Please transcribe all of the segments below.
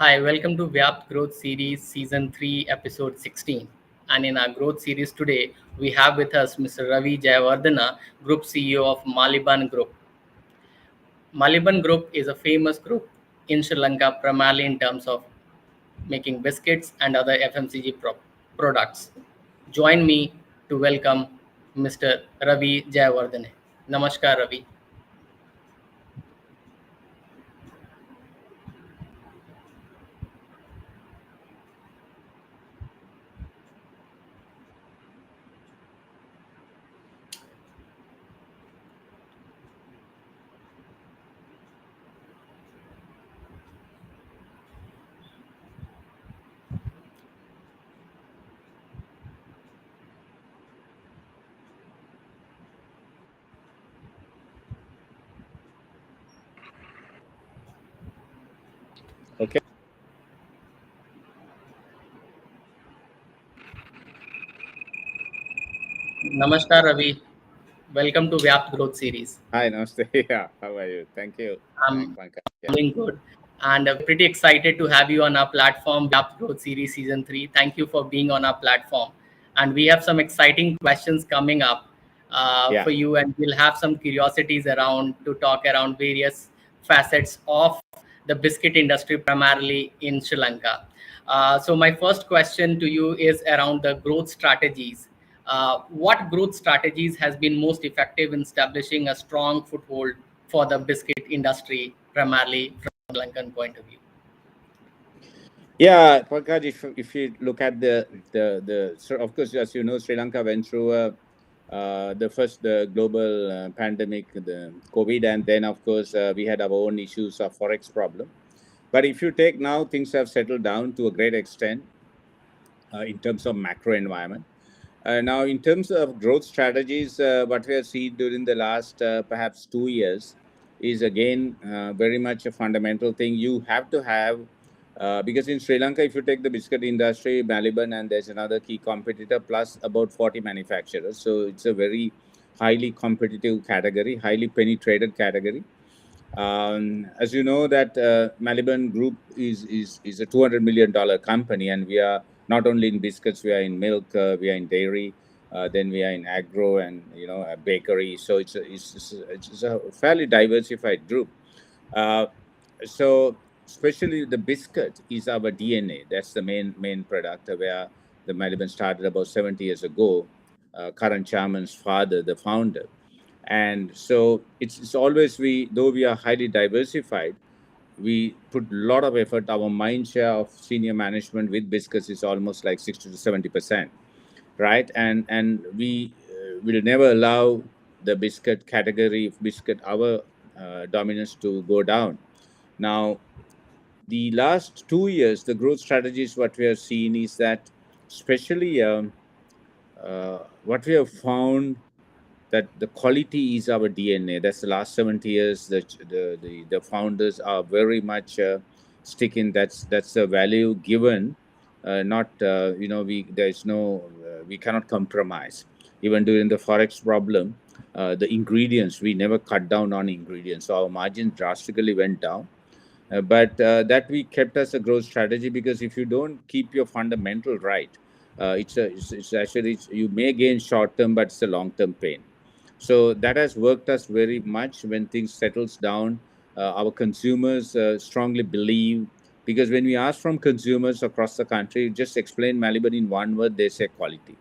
Hi, welcome to VYAPT Growth Series Season 3, Episode 16. And in our growth series today, we have with us Mr. Ravi Jayawardena, Group CEO of Maliban Group. Maliban Group is a famous group in Sri Lanka, primarily in terms of making biscuits and other FMCG products. Join me to welcome Mr. Ravi Jayawardena. Namaskar, Ravi. Okay. Namaskar, Ravi. Welcome to VYAPT Growth Series. Hi, Namaste. Yeah, how are you? Thank you. Thanks, I'm Pankaj. Yeah. doing good. And pretty excited to have you on our platform, VYAPT Growth Series Season 3. Thank you for being on our platform. And we have some exciting questions coming up Yeah. for you, and we'll have some curiosities around to talk around various facets of the biscuit industry, primarily in Sri Lanka. So my first question to you is around the growth strategies. What growth strategies has been most effective in establishing a strong foothold for the biscuit industry, primarily from a Sri Lankan point of view? Yeah, Pankaj, if you look at so of course, as you know, Sri Lanka went through the global pandemic, the COVID, and then of course we had our own issues of forex problem. But if you take now, things have settled down to a great extent in terms of macro environment. Now, in terms of growth strategies, what we have seen during the last perhaps 2 years is again very much a fundamental thing. You have to have, because in Sri Lanka, if you take the biscuit industry, Maliban, and there's another key competitor, plus about 40 manufacturers. So it's a very highly competitive category, highly penetrated category. As you know, that Maliban Group is a $200 million company, and we are not only in biscuits, we are in milk, we are in dairy, then we are in agro, and a bakery. So it's a fairly diversified group. Uh, so especially the biscuit is our DNA. That's the main product where the Maliban started about 70 years ago. Current chairman's father, the founder. And so it's always, though we are highly diversified, we put a lot of effort. Our mind share of senior management with biscuits is almost like 60 to 70%, right? And we will never allow the biscuit category, biscuit, our dominance to go down. Now, the last 2 years, the growth strategies, what we have seen is that, especially what we have found, that the quality is our DNA. That's the last 70 years. The founders are very much sticking. That's a value given. Not we there's no we cannot compromise. Even during the forex problem, the ingredients, we never cut down on ingredients. So our margin drastically went down. But that we kept as a growth strategy, because if you don't keep your fundamental right, it's actually, you may gain short term, but it's a long term pain. So that has worked us very much. When things settles down, our consumers strongly believe, because when we ask from consumers across the country, just explain Maliban in one word, they say quality.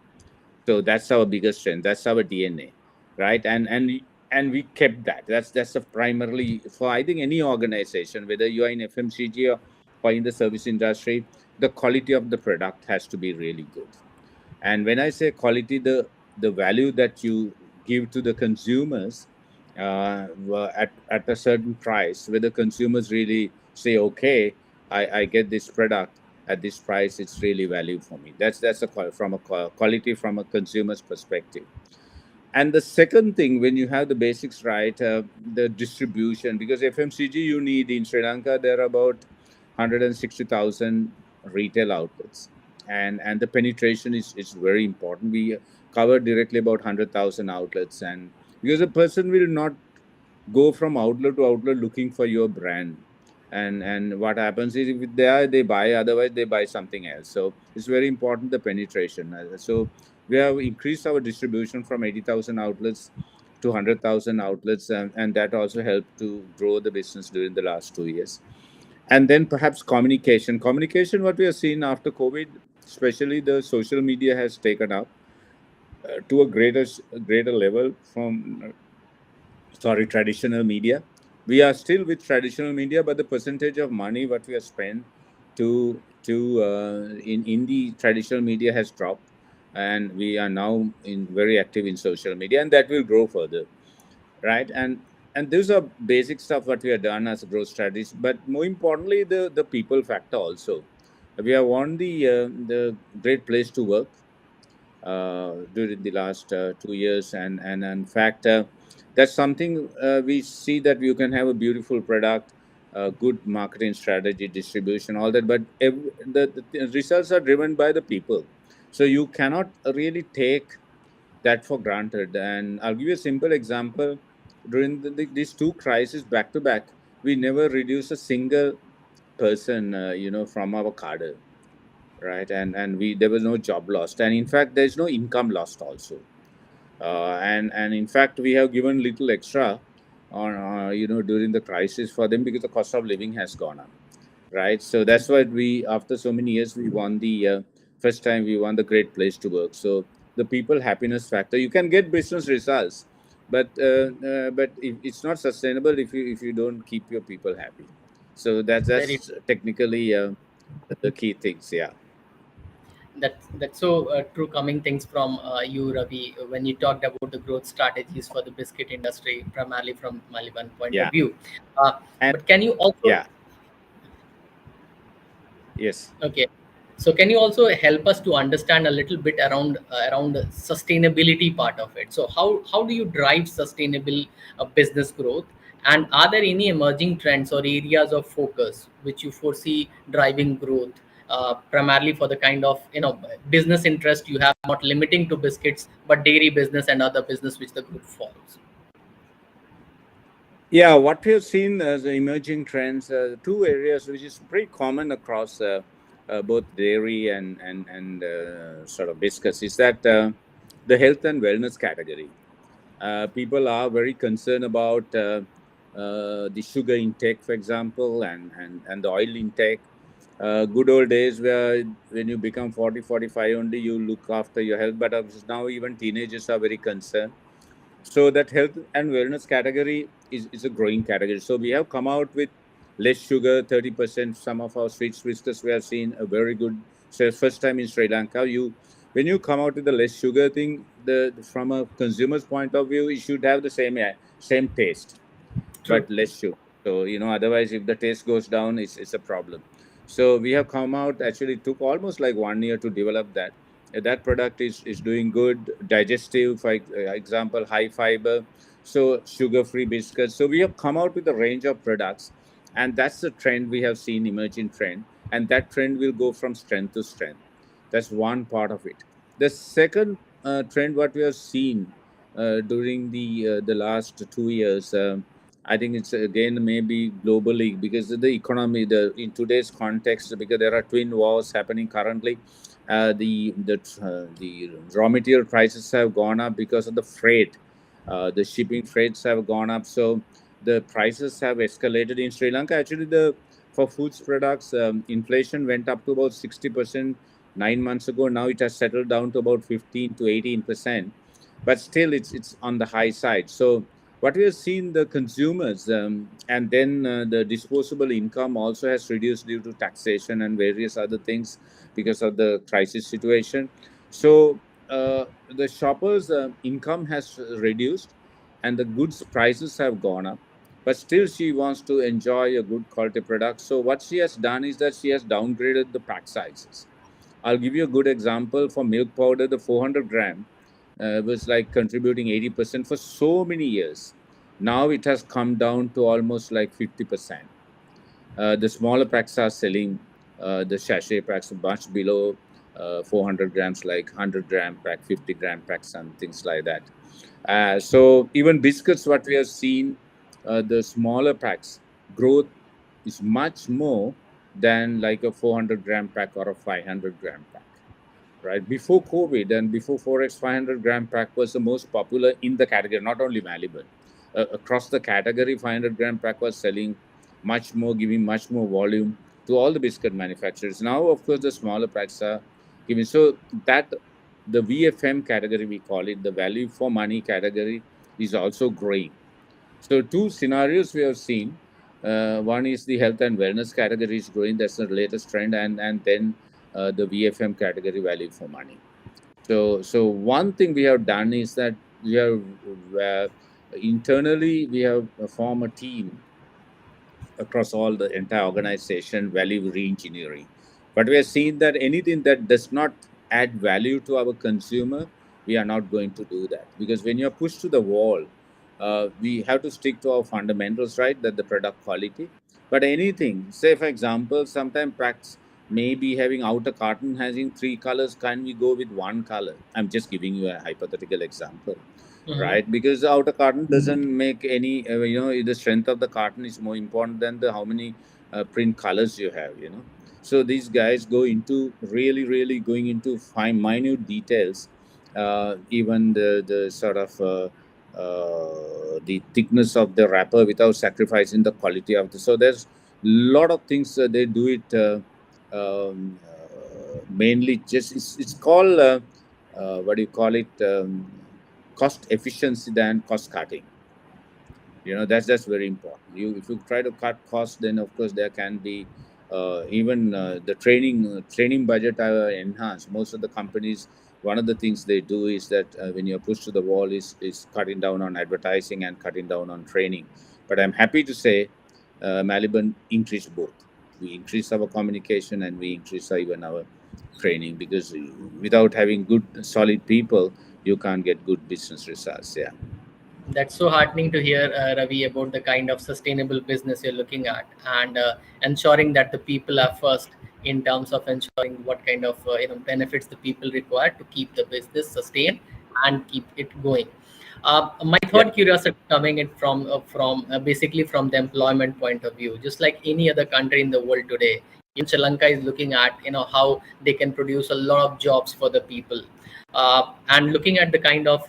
So that's our biggest strength. That's our DNA, right? And we kept that. That's the primarily for, I think, any organization, whether you are in FMCG or in the service industry, the quality of the product has to be really good. And when I say quality, the value that you give to the consumers at a certain price, where the consumers really say, okay, I get this product at this price, it's really value for me. That's from a quality from a consumer's perspective. And the second thing, when you have the basics right, the distribution, because FMCG, you need in Sri Lanka, there are about 160,000 retail outlets, and the penetration is very important. We cover directly about 100,000 outlets, and because a person will not go from outlet to outlet looking for your brand, and what happens is if they are, they buy, otherwise they buy something else. So it's very important, the penetration. So we have increased our distribution from 80,000 outlets to 100,000 outlets, and that also helped to grow the business during the last 2 years. And then perhaps communication, what we are seeing after COVID, especially the social media has taken up to a greater level from traditional media. We are still with traditional media, but the percentage of money what we have spent in the traditional media has dropped, and we are now in very active in social media, and that will grow further, right? And those are basic stuff what we have done as growth strategies. But more importantly, the people factor also. We have won the Great Place to Work during the last 2 years, and in fact, that's something we see, that you can have a beautiful product, good marketing strategy, distribution, all that, but the results are driven by the people. So you cannot really take that for granted. And I'll give you a simple example. During these two crises back to back, we never reduced a single person, from our cadre, right? And we there was no job lost, and in fact, there's no income lost also. And in fact, we have given little extra on during the crisis for them, because the cost of living has gone up, right? So that's why we, after so many years, we won the first time we won the Great Place to Work. So the people happiness factor, you can get business results, but it's not sustainable if you don't keep your people happy. So Very that's technically the key things. Yeah. that's so true. Coming things from you, Ravi, when you talked about the growth strategies for the biscuit industry, primarily from Maliban point of Yeah. view. Uh, And but can you also yeah. Yes. Okay. So can you also help us to understand a little bit around the sustainability part of it? So how do you drive sustainable business growth? And are there any emerging trends or areas of focus which you foresee driving growth, primarily for the kind of business interest you have, not limiting to biscuits, but dairy business and other business which the group follows? Yeah, what we have seen as emerging trends, two areas which is pretty common across both dairy and sort of biscuits, is that the health and wellness category. People are very concerned about the sugar intake, for example, and the oil intake. Good old days where when you become 40, 45 only, you look after your health, but now even teenagers are very concerned. So that health and wellness category is a growing category. So we have come out with less sugar, 30%. Some of our sweet biscuits we have seen a very good sales. First time in Sri Lanka. When you come out with the less sugar thing, the from a consumer's point of view, it should have the same taste, True. but less sugar. So otherwise, if the taste goes down, it's a problem. So we have come out. Actually, it took almost like 1 year to develop that. That product is doing good, digestive, for example, high fiber, so sugar-free biscuits. So we have come out with a range of products, and that's the trend we have seen, emerging trend, and that trend will go from strength to strength. That's one part of it. The second trend what we have seen during the last 2 years. I think it's again maybe globally, because of the economy, in today's context, because there are twin wars happening currently. The raw material prices have gone up because of the freight. The shipping freights have gone up, so the prices have escalated in Sri Lanka. Actually, the for foods products, inflation went up to about 60% 9 months ago. Now it has settled down to about 15 to 18%, but still it's on the high side. So what we have seen, the consumers, and then the disposable income also has reduced due to taxation and various other things because of the crisis situation. So the shoppers income has reduced, and the goods prices have gone up, but still she wants to enjoy a good quality product. So what she has done is that she has downgraded the pack sizes. I'll give you a good example. For milk powder, the 400 gram was like contributing 80% for so many years. Now it has come down to almost like 50%. The smaller packs are selling, the sachet packs much below 400 grams, like 100-gram pack, 50-gram packs, and things like that. So even biscuits, what we have seen, the smaller packs growth is much more than like a 400-gram pack or a 500-gram pack, right? Before COVID and before Forex, 500-gram pack was the most popular in the category, not only Maliban. Across the category, 500-gram pack was selling much more, giving much more volume to all the biscuit manufacturers. Now, of course, the smaller packs are giving. So that the VFM category, we call it, the value for money category, is also growing. So two scenarios we have seen. One is the health and wellness category is growing. That's the latest trend, and then the VFM category, value for money. So one thing we have done is that we have internally we have formed a team across all the entire organization, value re-engineering. But we have seen that anything that does not add value to our consumer, we are not going to do that, because when you're pushed to the wall, we have to stick to our fundamentals, right? That the product quality. But anything, say for example, sometimes packs may be having outer carton having three colors. Can we go with one color? I'm just giving you a hypothetical example, Mm-hmm. right? Because the outer carton doesn't make any, the strength of the carton is more important than the how many print colors you have. So these guys go into really going into fine minute details, even the sort of the thickness of the wrapper without sacrificing the quality of the. So there's a lot of things they do it, mainly just it's called what do you call it, cost efficiency than cost cutting. That's very important. If you try to cut costs, then of course there can be even the training budget are enhanced. Most of the companies, one of the things they do is that when you're pushed to the wall is cutting down on advertising and cutting down on training. But I'm happy to say Maliban increased both. We increase our communication and we increase even our training, because without having good solid people, you can't get good business results. Yeah. That's so heartening to hear, Ravi, about the kind of sustainable business you're looking at, and ensuring that the people are first in terms of ensuring what kind of benefits the people require to keep the business sustained and keep it going. My Yeah. third curiosity coming in from basically from the employment point of view, just like any other country in the world today, even Sri Lanka is looking at how they can produce a lot of jobs for the people, and looking at the kind of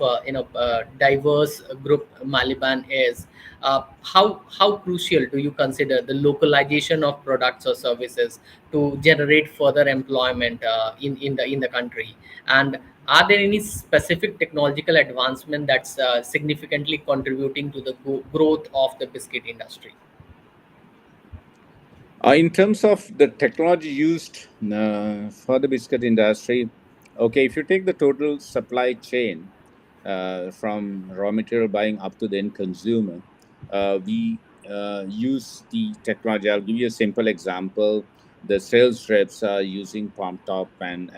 diverse group Maliban is. How crucial do you consider the localization of products or services to generate further employment in the country? And are there any specific technological advancement that's significantly contributing to the growth of the biscuit industry? In terms of the technology used for the biscuit industry, okay, if you take the total supply chain from raw material buying up to the end consumer, we use the technology. I'll give you a simple example. The sales reps are using Palm Top, and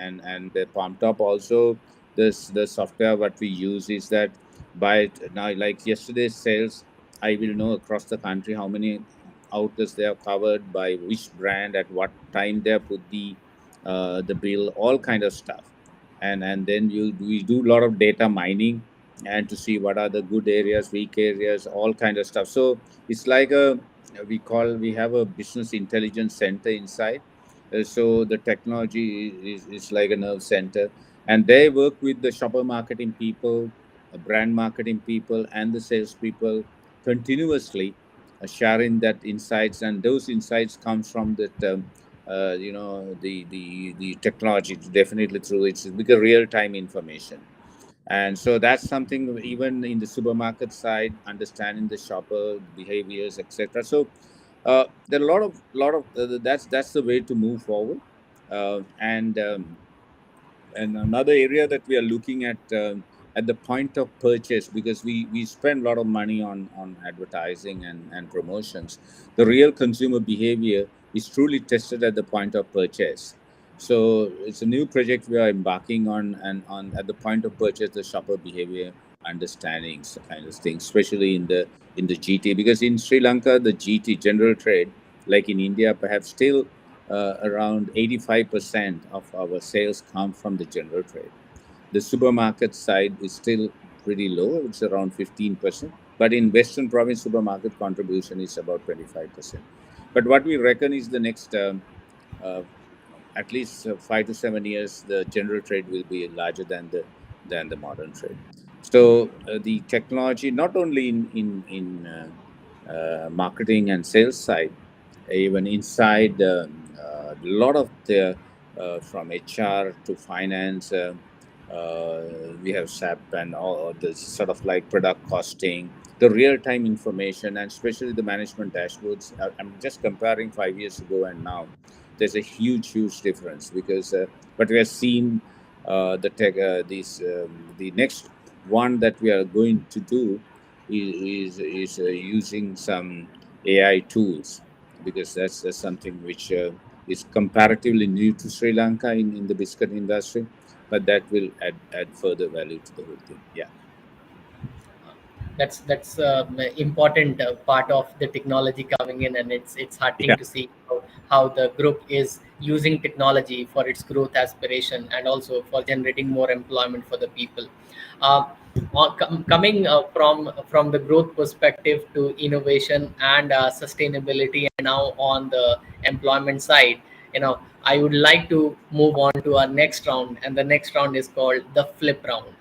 the Palm Top also. The software what we use is that by now, like yesterday's sales, I will know across the country how many outlets they have covered, by which brand, at what time they have put the bill, all kind of stuff. And then we do a lot of data mining, and to see what are the good areas, weak areas, all kind of stuff. So it's like we have a business intelligence center inside. So the technology is like a nerve center, and they work with the shopper marketing people, brand marketing people, and the sales people continuously, sharing that insights, and those insights comes from that the technology, definitely through it's because real time information. And so that's something even in the supermarket side, understanding the shopper behaviors, etc. So there are a lot of that's the way to move forward. And another area that we are looking at the point of purchase, because we spend a lot of money on advertising and promotions. The real consumer behavior is truly tested at the point of purchase. So it's a new project we are embarking on, and on at the point of purchase, the shopper behavior understandings kind of thing, especially in the GT, because in Sri Lanka the GT, general trade, like in India perhaps, still around 85% of our sales come from the general trade. The supermarket side is still pretty low, it's around 15%. But in Western province, supermarket contribution is about 25%. But what we reckon is the next uh, at least 5 to 7 years, the general trade will be larger than the modern trade. So the technology, not only in marketing and sales side, even inside a lot of the from HR to finance. We have SAP and all the sort of like product costing, the real-time information, and especially the management dashboards. I'm just comparing 5 years ago and now. There's a huge difference because, but we have seen the tech. The next one that we are going to do is using some AI tools, because that's something which is comparatively new to Sri Lanka in the biscuit industry, but that will add further value to the whole thing. Yeah. That's important part of the technology coming in, and it's heartening Yeah. to see how the group is using technology for its growth aspiration and also for generating more employment for the people. uh, Coming from the growth perspective to innovation and sustainability, and now on the employment side, I would like to move on to our next round, and the next round is called the flip round.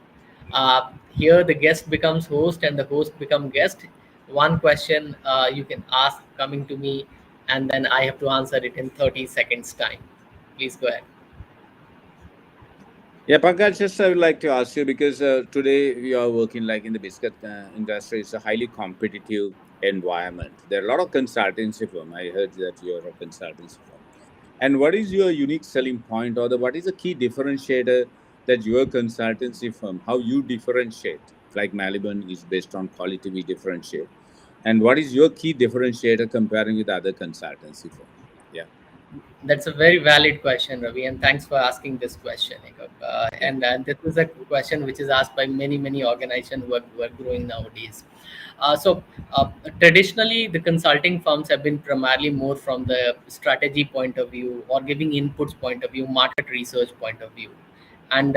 Here, the guest becomes host and the host become guest. One question you can ask coming to me, and then I have to answer it in 30 seconds time. Please go ahead. Yeah, Pankaj, just I would like to ask you, because today we are working like in the biscuit industry. It's a highly competitive environment. There are a lot of consultancy firm. I heard that you're a consultancy firm. And what is your unique selling point, or what is the key differentiator that your consultancy firm, how you differentiate? Like Maliban is based on quality, we differentiate. And what is your key differentiator comparing with other consultancy firm? Yeah, That's a very valid question, Ravi, and thanks for asking this question. yeah, And this is a question which is asked by many organizations who are growing nowadays. Traditionally, the consulting firms have been primarily more from the strategy point of view or giving inputs point of view, market research point of view, and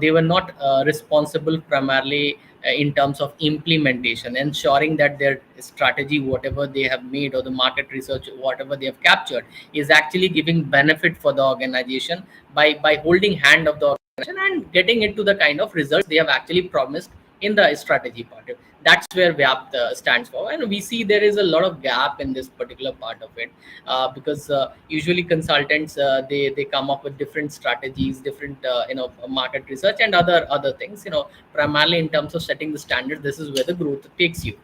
they were not responsible primarily in terms of implementation, ensuring that their strategy, whatever they have made, or the market research, whatever they have captured, is actually giving benefit for the organization by holding hand of the organization and getting into the kind of results they have actually promised in the strategy part. That's where VYAPT stands for, and we see there is a lot of gap in this particular part of it, because usually consultants, they come up with different strategies, different market research and other things, primarily in terms of setting the standard. This is where the growth takes you.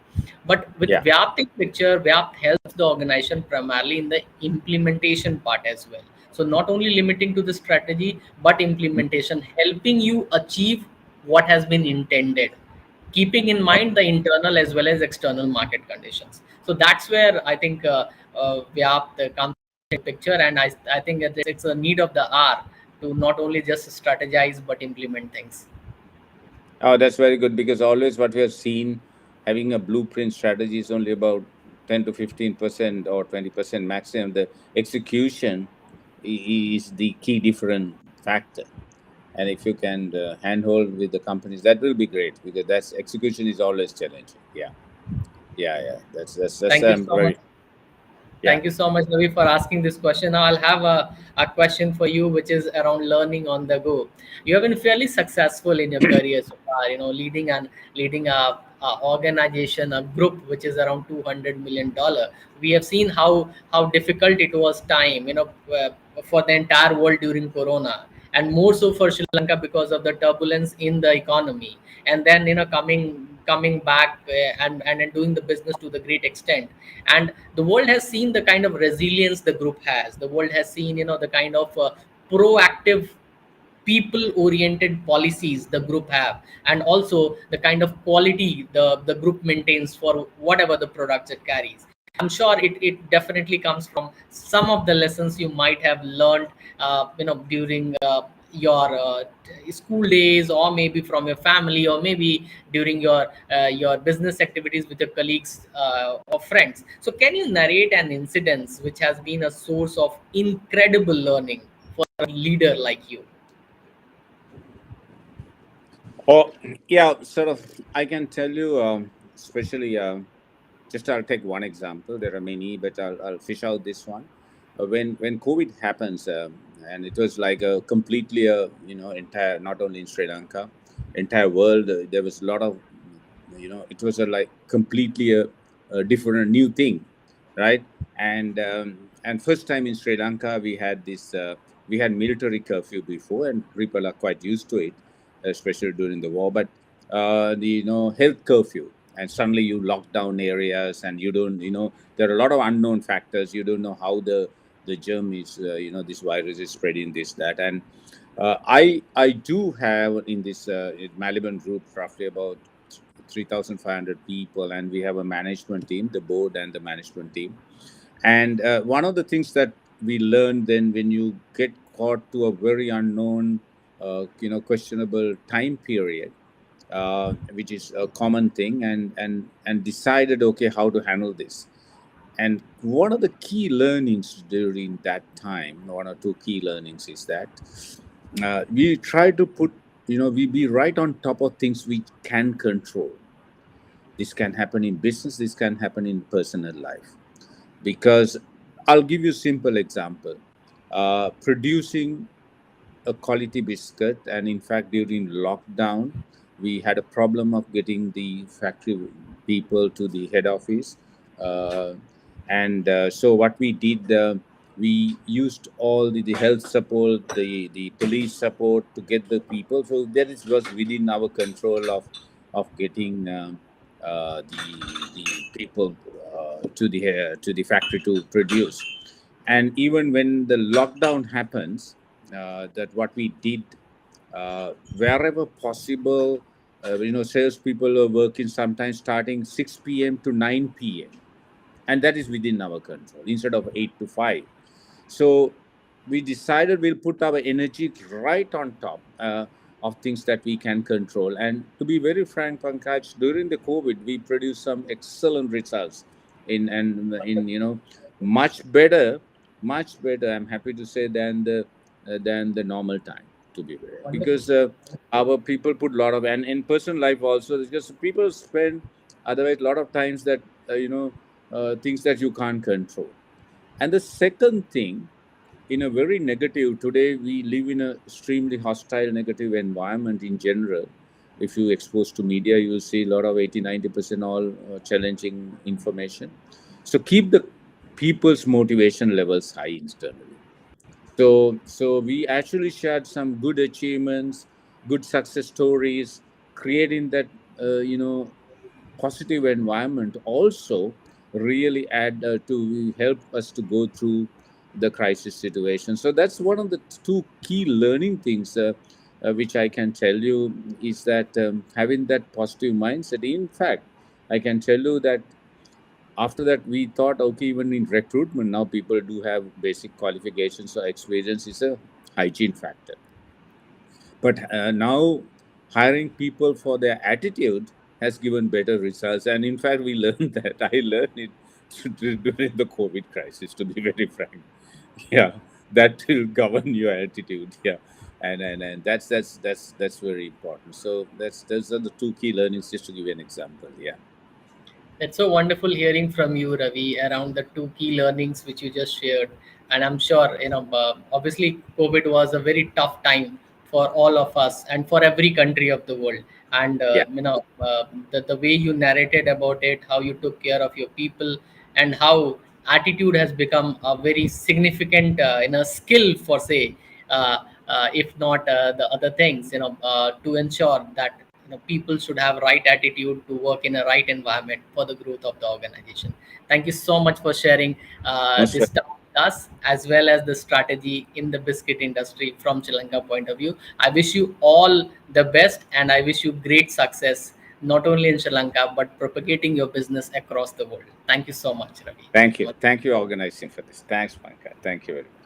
But with yeah. VYAPT in picture, VYAPT helps the organization primarily in the implementation part as well. So not only limiting to the strategy, but implementation, helping you achieve what has been intended, keeping in mind the internal as well as external market conditions. So that's where I think VYAPT comes in picture, and I think that it's a need of the hour to not only just strategize but implement things. Oh, that's very good, because always what we have seen, having a blueprint strategy is only about 10 to 15% or 20% maximum. The execution is the key different factor. And if you can handhold with the companies, that will be great, because that's execution is always challenging. Yeah, yeah. That's Thank you so much. very, yeah. Thank you so much, Ravi, for asking this question. Now, I'll have a question for you, which is around learning on the go. You have been fairly successful in your career so far, leading a organization, a group which is around $200 million. We have seen how difficult it was time, for the entire world during Corona, and more so for Sri Lanka because of the turbulence in the economy, and then coming back, and doing the business to the great extent. And the world has seen the kind of resilience the group has. The world has seen the kind of proactive, people oriented policies the group have, and also the kind of quality the group maintains for whatever the products it carries. I'm sure it definitely comes from some of the lessons you might have learned during your school days, or maybe from your family, or maybe during your business activities with your colleagues or friends. So can you narrate an incident which has been a source of incredible learning for a leader like you? Oh, yeah, sort of. I can tell you, especially. just I'll take one example. There are many, but I'll fish out this one. When COVID happens, and it was like a completely entire, not only in Sri Lanka, entire world. There was a lot of, it was a like completely a different new thing, right? And first time in Sri Lanka we had this we had military curfew before, and people are quite used to it, especially during the war. But the health curfew, and suddenly you lock down areas, and you don't, there are a lot of unknown factors. You don't know how the germ is, this virus is spreading, this that. And I do have in this Maliban Group roughly about 3,500 people, and we have a management team, the board and the management team. And one of the things that we learned then, when you get caught to a very unknown, questionable time period, which is a common thing, and decided, okay, how to handle this. And one of the key learnings during that time, one or two key learnings, is that we try to put, we be right on top of things we can control. This can happen in business, this can happen in personal life. Because I'll give you a simple example. Producing a quality biscuit, and in fact, during lockdown, we had a problem of getting the factory people to the head office. And so what we did, we used all the health support, the police support to get the people. So that is was within our control of getting the people to the factory to produce. And even when the lockdown happens, that what we did, wherever possible, salespeople are working sometimes starting 6 p.m. to 9 p.m., and that is within our control instead of 8 to 5. So we decided we'll put our energy right on top of things that we can control. And to be very frank, Pankaj, during the COVID, we produced some excellent results in much better, much better, I'm happy to say, than the normal time, to be very, Wonderful. because our people put a lot of, and in personal life also, because people spend otherwise a lot of times that things that you can't control. And the second thing, in a very negative, today we live in a extremely hostile, negative environment in general. If you expose to media, you will see a lot of 80-90% all challenging information. So keep the people's motivation levels high internally. So we actually shared some good achievements, good success stories, creating that positive environment also really add to help us to go through the crisis situation. So that's one of the two key learning things which I can tell you, is that having that positive mindset. In fact, I can tell you that after that we thought, okay, even in recruitment now people do have basic qualifications, so experience is a hygiene factor. But now hiring people for their attitude has given better results. And in fact, we learned that. I learned it during the COVID crisis, to be very frank. Yeah, that will govern your attitude. Yeah. And that's very important. So those are the two key learnings, just to give you an example. Yeah. It's so wonderful hearing from you, Ravi, around the two key learnings which you just shared. And I'm sure, obviously, COVID was a very tough time for all of us and for every country of the world. And, Yeah. the way you narrated about it, how you took care of your people, and how attitude has become a very significant, skill for, say, if not the other things, to ensure that people should have right attitude to work in a right environment for the growth of the organization. Thank you so much for sharing Most this stuff with us, as well as the strategy in the biscuit industry from Sri Lanka point of view. I wish you all the best, and I wish you great success, not only in Sri Lanka but propagating your business across the world. Thank you so much, Ravi. Thank you. Thank you, organizing for this. Thanks, Pankaj. Thank you very much.